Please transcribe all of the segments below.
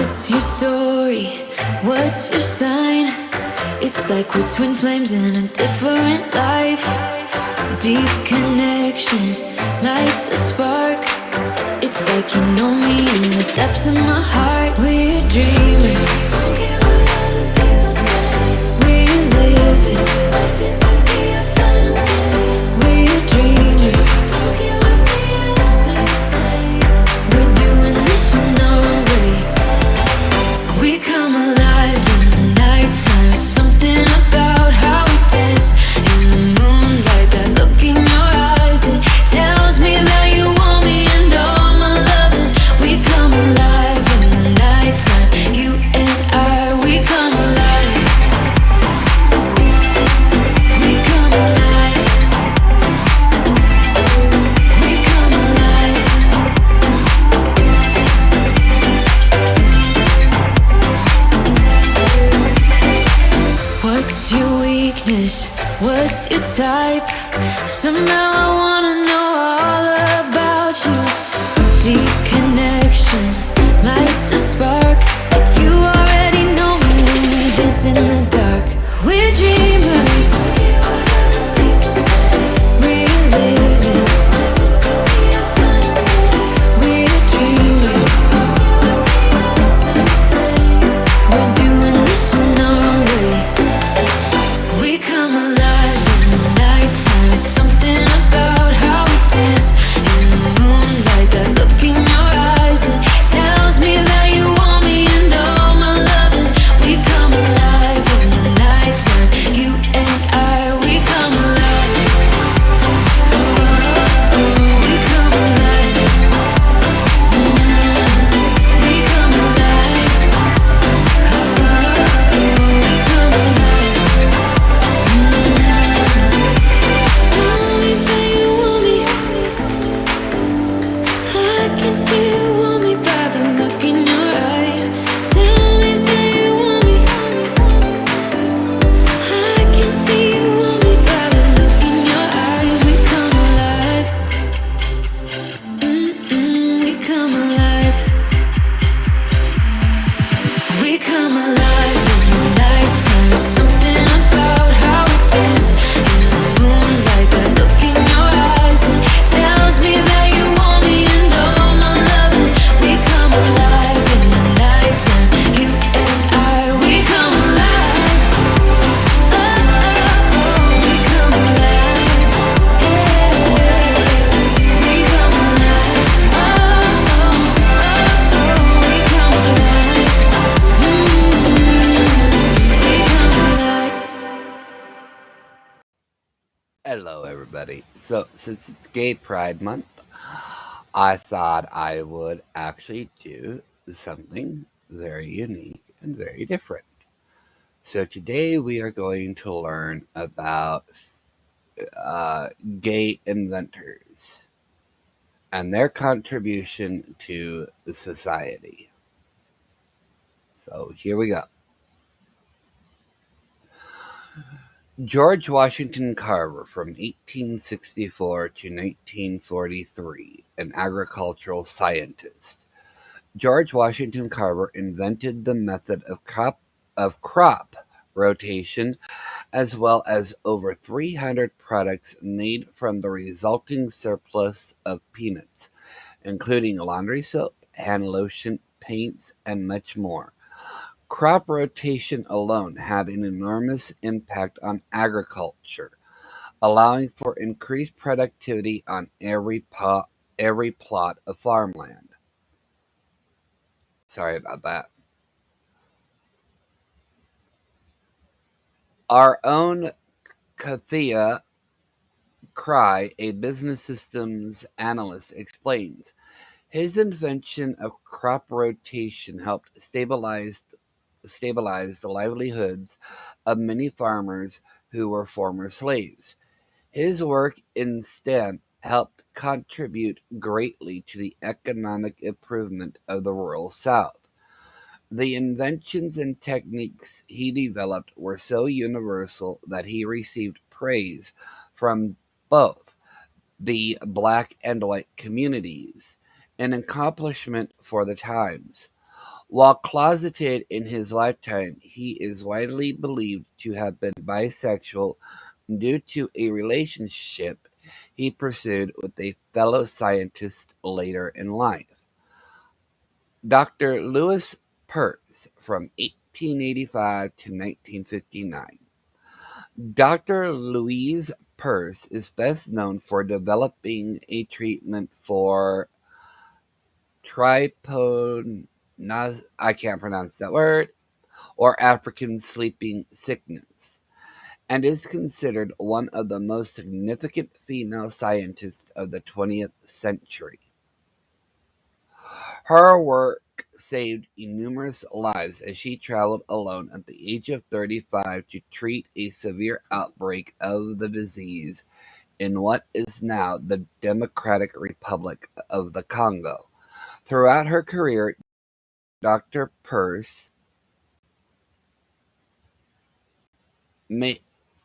What's your story? What's your sign? It's like we're twin flames in a different life. Deep connection lights a spark. It's like you know me in the depths of my heart. We're dreamers. Don't care what other people say. We're living like this could be our final day. We're dreamers. Don't care what the others say. We're doing this in our own way. We come alive in the nighttime. It's something about how we dance in the moonlight. That look in your eyes, it tells me that you want me and all my loving. We come alive in the nighttime. You and I, we come alive. We come alive. We come alive. What's your weakness? What's your type? Somehow I wanna know all about you. Deep connection lights a spark. You already know me when we dance in the dark. We're dreamers. We're living like this could be our final day. We're dreamers. We're doing this in our own way. We come alive in the nighttime. It's something about how we dance in the moonlight. That look in your eyes, it tells me that you want me and all my loving. We come alive in the nighttime. You and I, we come alive. Oh, oh, we come alive. We come alive. Oh, we come alive. Tell me that you want me. I can see you want me by the look in your eyes. Tell me that you want me. I can see you want me by the look in your eyes. We come alive. We come alive. We come alive in the nighttime. It's something about how we dance in the moonlight. That look in your eyes, it tells me that you want me and all my loving. We come alive in the nighttime. You and I, we come alive. Oh, oh, oh, we come alive. Yeah, we come alive. Oh, oh, oh, oh, we come alive. We come alive. Hello, everybody. So, since it's Gay Pride Month, I thought I would actually do something very unique and very different. So, today we are going to learn about gay inventors and their contribution to society. So, here we go. George Washington Carver, from 1864 to 1943, an agricultural scientist. George Washington Carver invented the method of crop rotation, as well as over 300 products made from the resulting surplus of peanuts, including laundry soap, hand lotion, paints, and much more. Crop rotation alone had an enormous impact on agriculture, allowing for increased productivity on every plot of farmland. Sorry about that. Our own Kathia Cry, a business systems analyst, explains his invention of crop rotation helped stabilize the livelihoods of many farmers who were former slaves. His work instead helped contribute greatly to the economic improvement of the rural South. The inventions and techniques he developed were so universal that he received praise from both the black and white communities, an accomplishment for the times. While closeted in his lifetime, he is widely believed to have been bisexual due to a relationship he pursued with a fellow scientist later in life. Dr. Lewis Peirce from 1885 to 1959. Dr. Louise Peirce is best known for developing a treatment for tryponos I can't pronounce that word or African sleeping sickness, and is considered one of the most significant female scientists of the 20th century. Her work saved numerous lives as she traveled alone at the age of 35 to treat a severe outbreak of the disease in what is now the Democratic Republic of the Congo. Throughout her career, Dr. Peirce ma-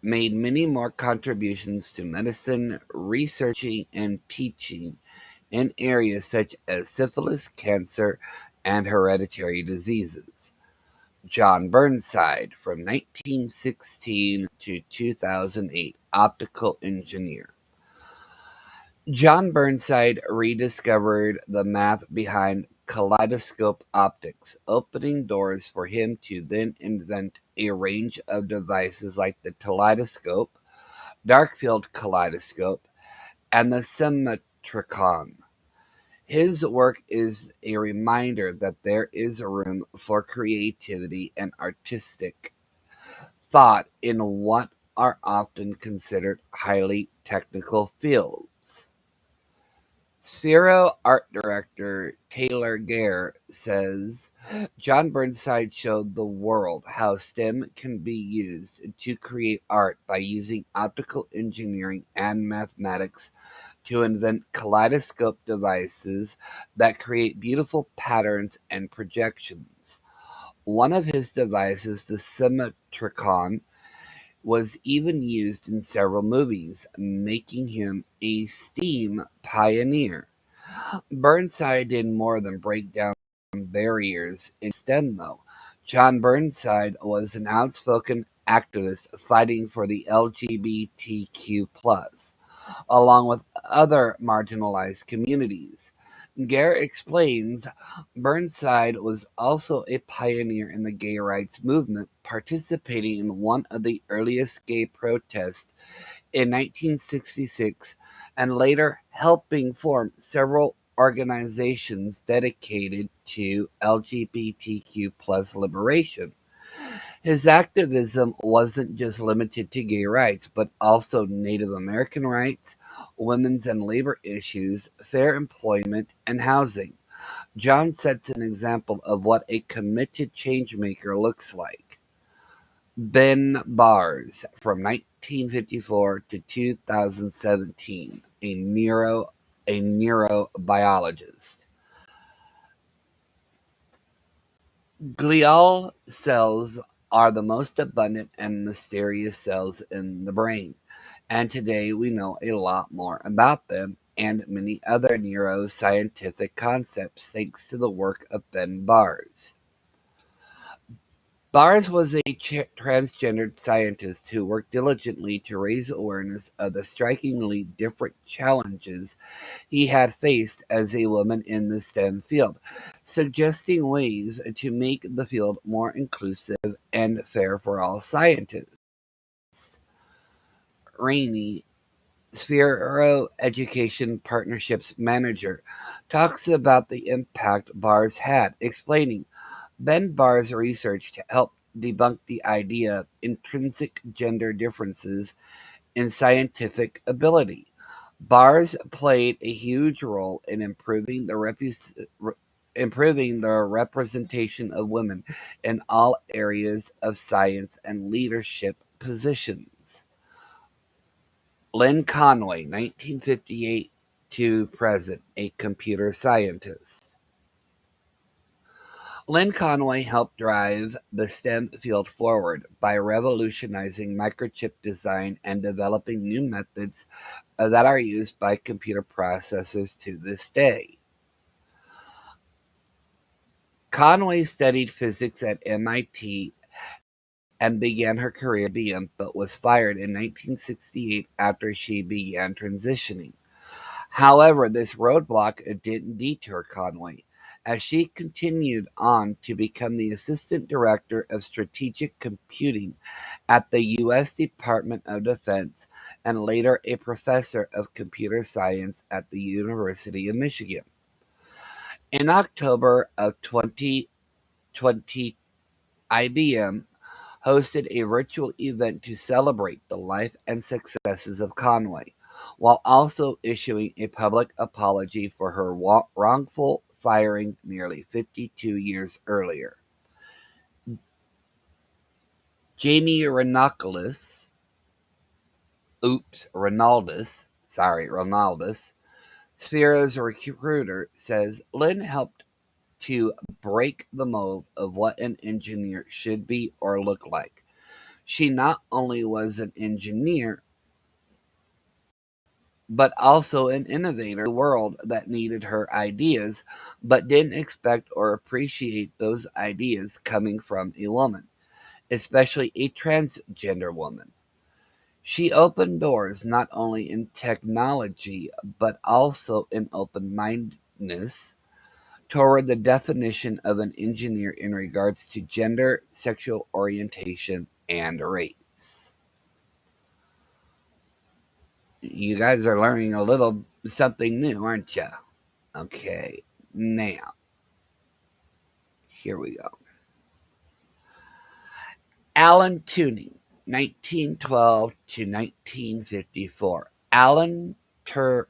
made many more contributions to medicine, researching, and teaching in areas such as syphilis, cancer, and hereditary diseases. John Burnside, from 1916 to 2008, optical engineer. John Burnside rediscovered the math behind kaleidoscope optics, opening doors for him to then invent a range of devices like the kaleidoscope, dark field kaleidoscope, and the symmetricon. His work is a reminder that there is room for creativity and artistic thought in what are often considered highly technical fields. Sphero art director Taylor Gare says John Burnside showed the world how STEM can be used to create art by using optical engineering and mathematics to invent kaleidoscope devices that create beautiful patterns and projections. One of his devices, the Symmetricon, was even used in several movies, making him a STEAM pioneer. Burnside did more than break down barriers in STEM, though. John Burnside was an outspoken activist fighting for the LGBTQ along with other marginalized communities. Gare explains Burnside was also a pioneer in the gay rights movement, participating in one of the earliest gay protests in 1966 and later helping form several organizations dedicated to LGBTQ liberation. His activism wasn't just limited to gay rights, but also Native American rights, women's and labor issues, fair employment, and housing. John sets an example of what a committed changemaker looks like. Ben Bars, from 1954 to 2017, a neurobiologist. Glial cells are the most abundant and mysterious cells in the brain, and today we know a lot more about them and many other neuroscientific concepts thanks to the work of Ben Bars. Bars was a transgendered scientist who worked diligently to raise awareness of the strikingly different challenges he had faced as a woman in the STEM field, suggesting ways to make the field more inclusive and fair for all scientists. Rainey, Sphero Education Partnerships Manager, talks about the impact bars had, explaining Ben Barr's research to help debunk the idea of intrinsic gender differences in scientific ability. Bars played a huge role in improving the representation of women in all areas of science and leadership positions. Lynn Conway, 1958 to present, a computer scientist. Lynn Conway helped drive the STEM field forward by revolutionizing microchip design and developing new methods that are used by computer processors to this day. Conway studied physics at MIT and began her career at IBM, but was fired in 1968 after she began transitioning. However, this roadblock didn't deter Conway, as she continued on to become the Assistant Director of Strategic Computing at the U.S. Department of Defense and later a professor of computer science at the University of Michigan. In October of 2020, IBM hosted a virtual event to celebrate the life and successes of Conway, while also issuing a public apology for her wrongful firing nearly 52 years earlier. Jamie Ronaldus, Sphera's recruiter, says Lynn helped to break the mold of what an engineer should be or look like. She not only was an engineer, but also an innovator in a world that needed her ideas, but didn't expect or appreciate those ideas coming from a woman, especially a transgender woman. She opened doors not only in technology, but also in open mindedness toward the definition of an engineer in regards to gender, sexual orientation, and race. You guys are learning a little something new, aren't you? Okay, now, here we go. Alan Turing, 1912 to 1954. Alan Turing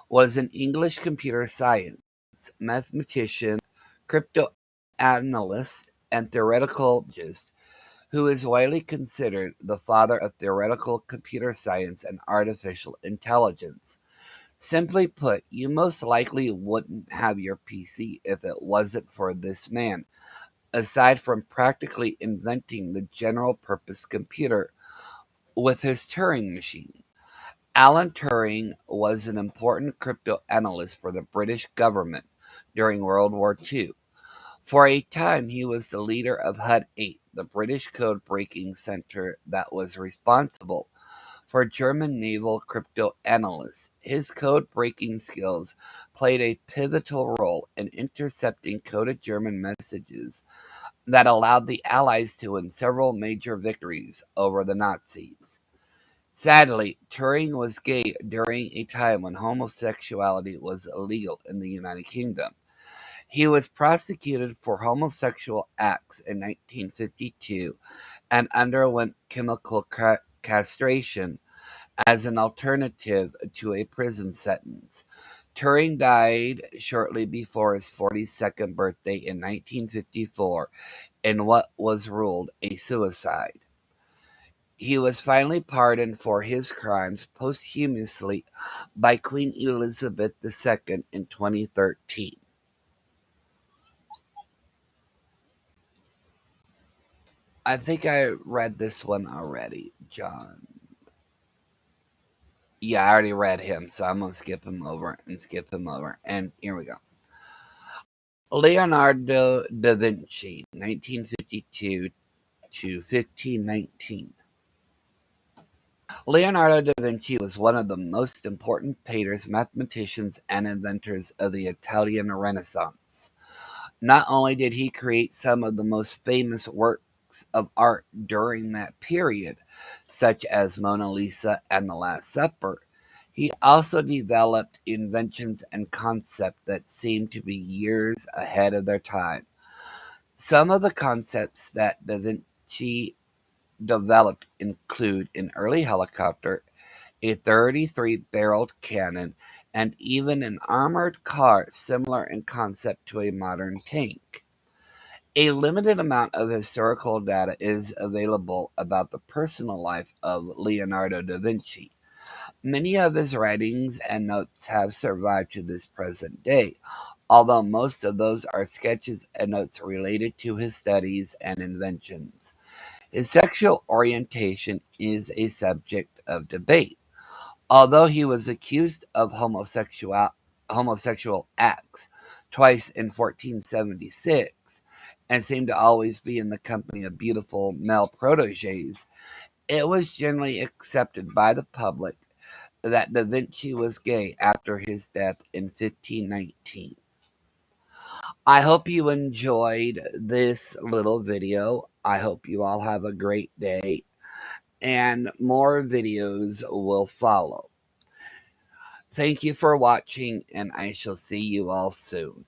was an English computer science mathematician, cryptanalyst, and theoretical geologist who is widely considered the father of theoretical computer science and artificial intelligence. Simply put, you most likely wouldn't have your PC if it wasn't for this man, aside from practically inventing the general purpose computer with his Turing machine. Alan Turing was an important cryptanalyst for the British government during World War II. For a time, he was the leader of HUD-8, the British code breaking center that was responsible for German naval cryptanalysts. His code breaking skills played a pivotal role in intercepting coded German messages that allowed the Allies to win several major victories over the Nazis. Sadly, Turing was gay during a time when homosexuality was illegal in the United Kingdom. He was prosecuted for homosexual acts in 1952 and underwent chemical castration as an alternative to a prison sentence. Turing died shortly before his 42nd birthday in 1954 in what was ruled a suicide. He was finally pardoned for his crimes posthumously by Queen Elizabeth II in 2013. I think I read this one already, John. Yeah, I already read him, so I'm gonna skip him over and skip him over. And here we go. Leonardo da Vinci, 1952 to 1519. Leonardo da Vinci was one of the most important painters, mathematicians, and inventors of the Italian Renaissance. Not only did he create some of the most famous works of art during that period, such as Mona Lisa and The Last Supper, he also developed inventions and concepts that seemed to be years ahead of their time. Some of the concepts that Da Vinci developed include an early helicopter, a 33-barreled cannon, and even an armored car similar in concept to a modern tank. A limited amount of historical data is available about the personal life of Leonardo da Vinci. Many of his writings and notes have survived to this present day, although most of those are sketches and notes related to his studies and inventions. His sexual orientation is a subject of debate. Although he was accused of homosexual acts, twice in 1476, and seemed to always be in the company of beautiful male proteges, it was generally accepted by the public that Da Vinci was gay after his death in 1519. I hope you enjoyed this little video. I hope you all have a great day, and more videos will follow. Thank you for watching, and I shall see you all soon.